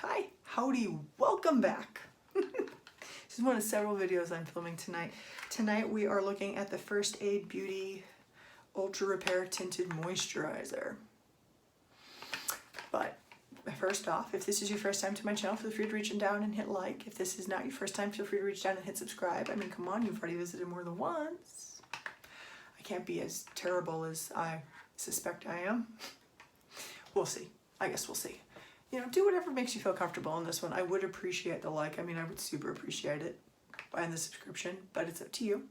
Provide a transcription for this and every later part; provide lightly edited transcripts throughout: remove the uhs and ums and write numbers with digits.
Hi, howdy, welcome back. This is one of several videos I'm filming tonight. Tonight we are looking at the First Aid Beauty Ultra Repair Tinted Moisturizer. But first off, if this is your first time to my channel, feel free to reach down and hit like. If this is not your first time, feel free to reach down and hit subscribe. I mean, come on, you've already visited more than once. I can't be as terrible as I suspect I am. We'll see. I guess we'll see. You know, do whatever makes you feel comfortable on this one. I would appreciate the like. I mean, I would super appreciate it, and the subscription, but it's up to you.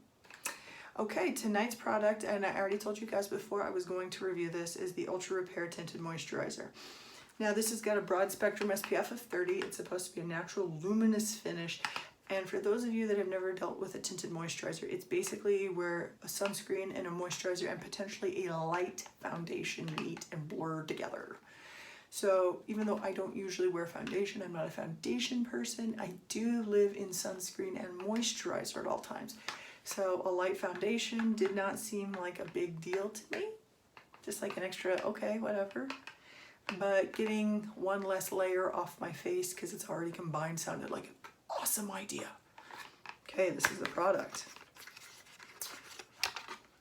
Okay, tonight's product, and I already told you guys before I was going to review this, is the Ultra Repair Tinted Moisturizer. Now, this has got a broad spectrum SPF of 30. It's supposed to be a natural luminous finish. And for those of you that have never dealt with a tinted moisturizer, it's basically where a sunscreen and a moisturizer and potentially a light foundation meet and blur together. So even though I don't usually wear foundation, I'm not a foundation person, I do live in sunscreen and moisturizer at all times. So a light foundation did not seem like a big deal to me. Just like an extra, okay, whatever. But getting one less layer off my face because it's already combined sounded like an awesome idea. Okay, this is the product.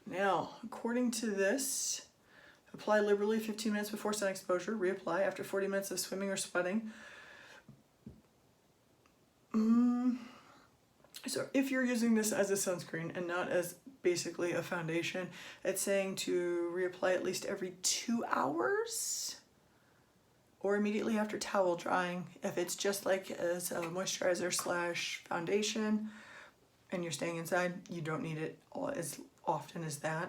Now, according to this, apply liberally 15 minutes before sun exposure. Reapply after 40 minutes of swimming or sweating. So if you're using this as a sunscreen and not as basically a foundation, it's saying to reapply at least every 2 hours or immediately after towel drying. If it's just like as a moisturizer slash foundation and you're staying inside, you don't need it as often as that.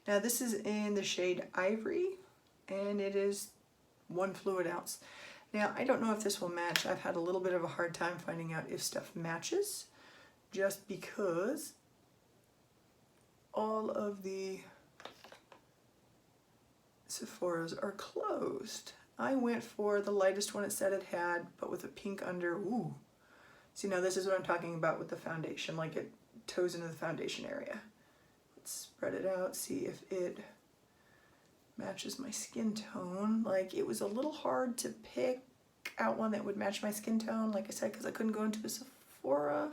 Now this is in the shade Ivory, and it is 1 fluid ounce. Now I don't know if this will match. I've had a little bit of a hard time finding out if stuff matches, just because all of the Sephora's are closed. I went for the lightest one it said it had, but with a pink under. Ooh. See, now this is what I'm talking about with the foundation, like it toes into the foundation area. Spread it out, see if it matches my skin tone. Like, it was a little hard to pick out one that would match my skin tone, like I said, because I couldn't go into a Sephora.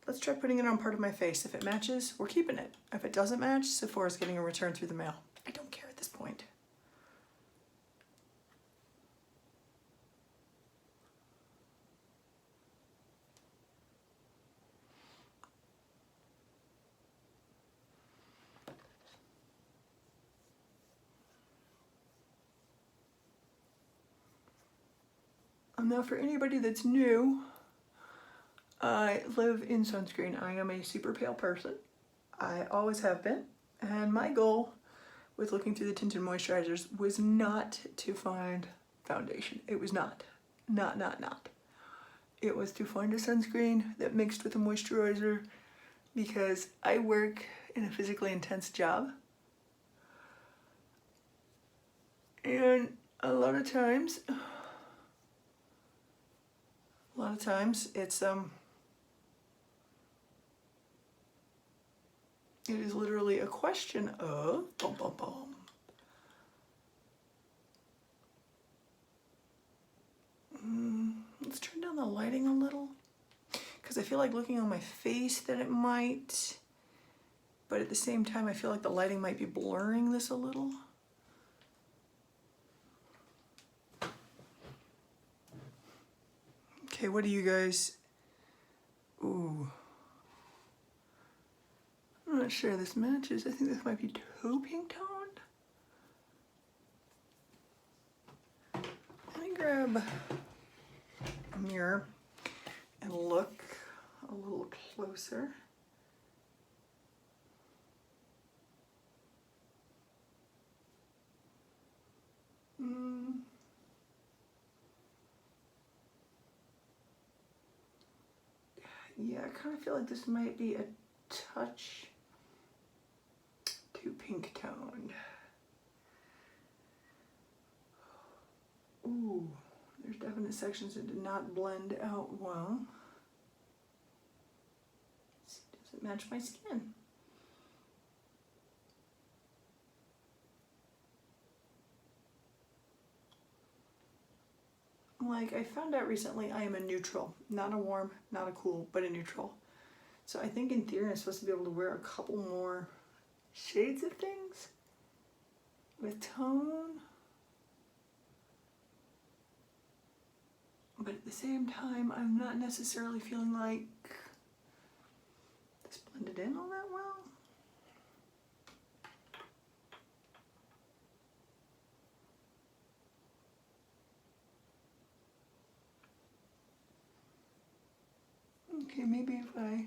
Let's try putting it on part of my face. If it matches, we're keeping it. If it doesn't match, Sephora's getting a return through the mail. I don't care at this point. Now for anybody that's new, I live in sunscreen. I am a super pale person. I always have been. And my goal with looking through the tinted moisturizers was not to find foundation. It was not. Not. It was to find a sunscreen that mixed with a moisturizer, because I work in a physically intense job. And a lot of times it's it is literally a question of let's turn down the lighting a little, because I feel like looking on my face that it might, but at the same time I feel like the lighting might be blurring this a little. Okay, what do you guys... Ooh. I'm not sure this matches. I think this might be too pink toned. Let me grab a mirror and look a little closer. Yeah, I kind of feel like this might be a touch too pink toned. Ooh, there's definite sections that did not blend out well. Does it match my skin? Like, I found out recently I am a neutral. Not a warm, not a cool, but a neutral. So I think in theory I'm supposed to be able to wear a couple more shades of things with tone. But at the same time, I'm not necessarily feeling like this blended in all that well. Okay, maybe if I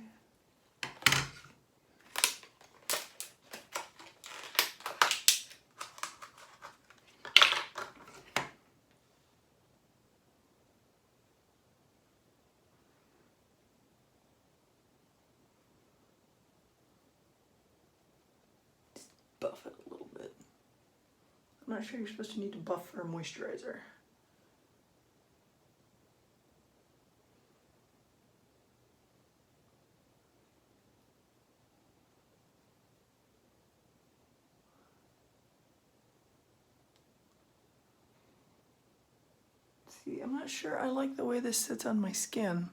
buff it a little bit. I'm not sure you're supposed to need to buff for a moisturizer. See, I'm not sure I like the way this sits on my skin.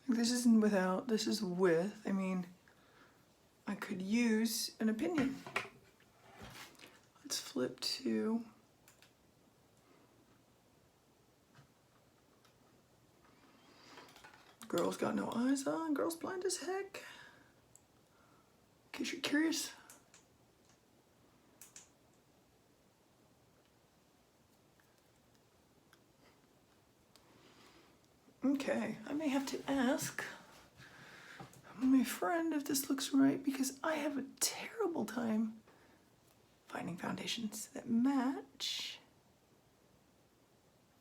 This isn't without, this is with. I mean, I could use an opinion. Let's flip to Girls Got No Eyes On, Girls Blind as Heck. In case you're curious. Okay, I may have to ask my friend if this looks right because I have a terrible time finding foundations that match.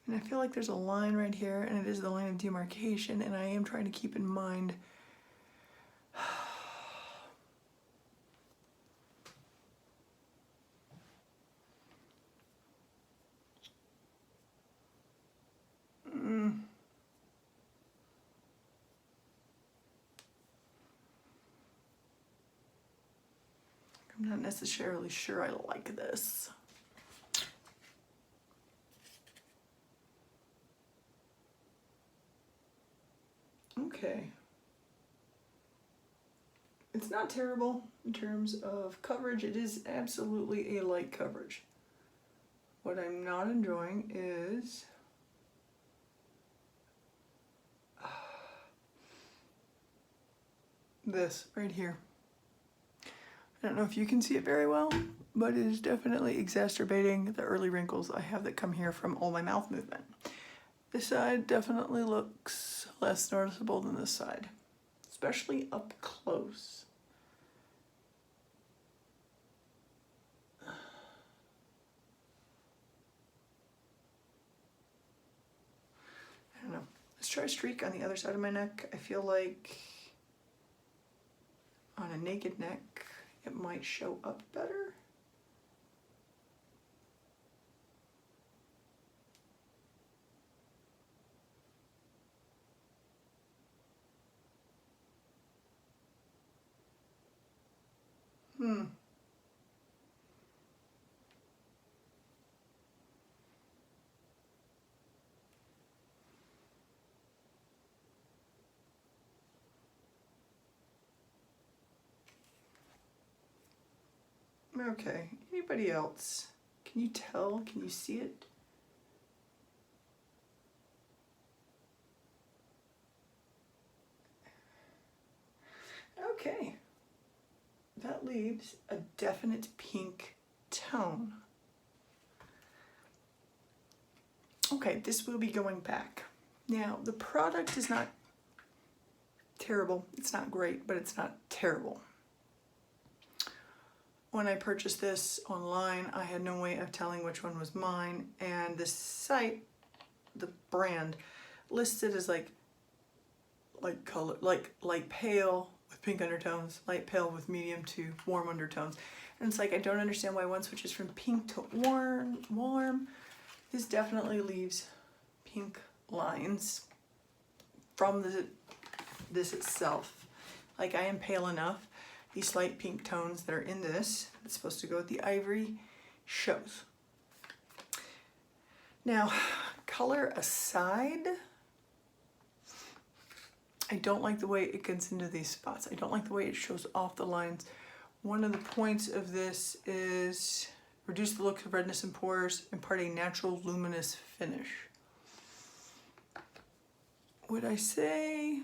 And I feel like there's a line right here and it is the line of demarcation, and I am trying to keep in mind I'm not necessarily sure I like this. Okay. It's not terrible in terms of coverage. It is absolutely a light coverage. What I'm not enjoying is this right here. I don't know if you can see it very well, but it is definitely exacerbating the early wrinkles I have that come here from all my mouth movement. This side definitely looks less noticeable than this side, especially up close. I don't know. Let's try a streak on the other side of my neck. I feel like on a naked neck, it might show up better. Okay, anybody else? Can you tell? Can you see it? Okay, that leaves a definite pink tone. Okay, this will be going back. Now, the product is not terrible. It's not great, but it's not terrible. When I purchased this online, I had no way of telling which one was mine, and the site, the brand, listed as like light color, like light pale with pink undertones, light pale with medium to warm undertones. And it's like, I don't understand why one switches from pink to warm. This definitely leaves pink lines from this itself. Like, I am pale enough. These light pink tones that are in this, it's supposed to go with the ivory, shows. Now, color aside, I don't like the way it gets into these spots. I don't like the way it shows off the lines. One of the points of this is reduce the look of redness in pores, impart a natural luminous finish. Would I say,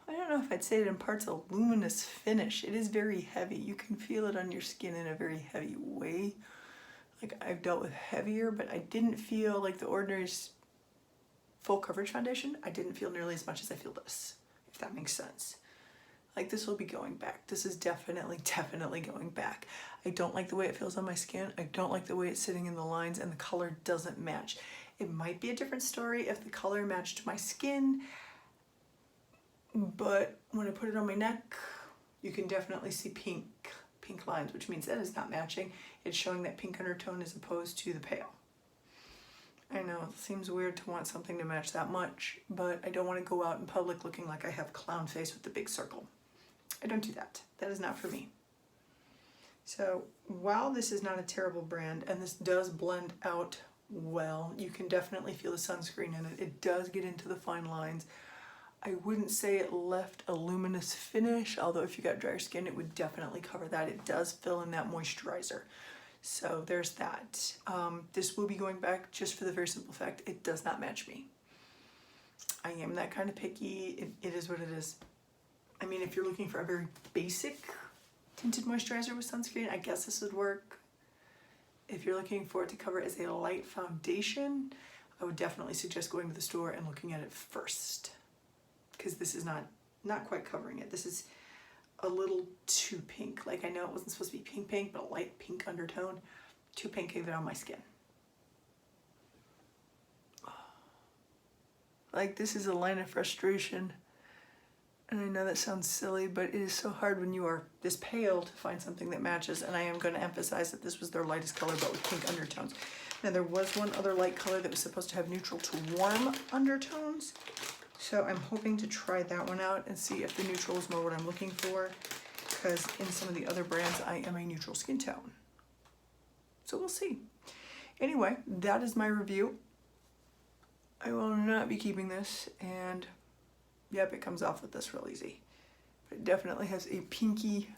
I don't know if I'd say it imparts a luminous finish. It is very heavy. You can feel it on your skin in a very heavy way. Like, I've dealt with heavier, but I didn't feel like the Ordinary's full coverage foundation. I didn't feel nearly as much as I feel this, if that makes sense. Like, this will be going back. This is definitely going back. I don't like the way it feels on my skin. I don't like the way it's sitting in the lines, and the color doesn't match. It might be a different story if the color matched my skin, but when I put it on my neck, you can definitely see pink lines, which means that is not matching. It's showing that pink undertone as opposed to the pale. I know it seems weird to want something to match that much, but I don't want to go out in public looking like I have clown face with the big circle. I don't do that. That is not for me. So while this is not a terrible brand, and this does blend out well, you can definitely feel the sunscreen in it. It does get into the fine lines. I wouldn't say it left a luminous finish, although if you got drier skin, it would definitely cover that. It does fill in that moisturizer. So there's that. This will be going back just for the very simple fact it does not match me. I am that kind of picky. It is what it is. I mean, if you're looking for a very basic tinted moisturizer with sunscreen, I guess this would work. If you're looking for it to cover as a light foundation, I would definitely suggest going to the store and looking at it first, because this is not quite covering it. This is a little too pink. Like, I know it wasn't supposed to be pink, but a light pink undertone. Too pink even on my skin. Like, this is a line of frustration. And I know that sounds silly, but it is so hard when you are this pale to find something that matches. And I am going to emphasize that this was their lightest color, but with pink undertones. Now, there was one other light color that was supposed to have neutral to warm undertones. So I'm hoping to try that one out and see if the neutral is more what I'm looking for, because in some of the other brands, I am a neutral skin tone. So we'll see. Anyway, that is my review. I will not be keeping this, and yep, it comes off with this real easy. But it definitely has a pinky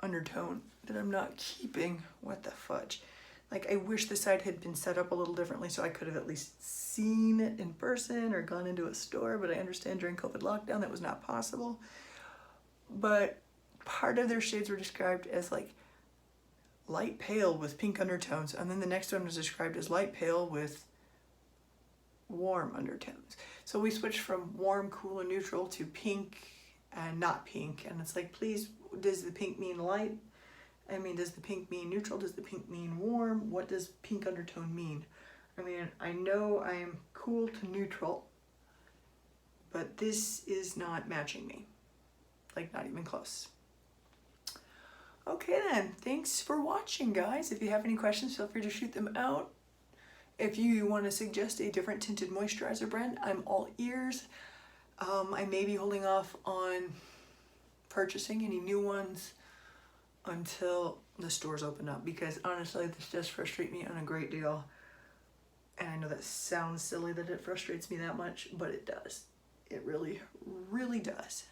undertone that I'm not keeping. What the fudge? Like, I wish the side had been set up a little differently so I could have at least seen it in person or gone into a store, but I understand during COVID lockdown that was not possible. But part of their shades were described as like light pale with pink undertones, and then the next one was described as light pale with warm undertones. So we switched from warm, cool, and neutral to pink and not pink, and it's like, please, does the pink mean light? I mean, does the pink mean neutral? Does the pink mean warm? What does pink undertone mean? I mean, I know I am cool to neutral, but this is not matching me. Like, not even close. Okay then, thanks for watching, guys. If you have any questions, feel free to shoot them out. If you want to suggest a different tinted moisturizer brand, I'm all ears. I may be holding off on purchasing any new ones until the stores open up, because honestly this does frustrate me on a great deal, and I know that sounds silly that it frustrates me that much, but it does. It really does.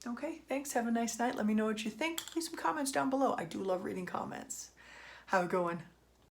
Okay, thanks, have a nice night. Let me know what you think. Leave some comments down below. I do love reading comments. Have a good one.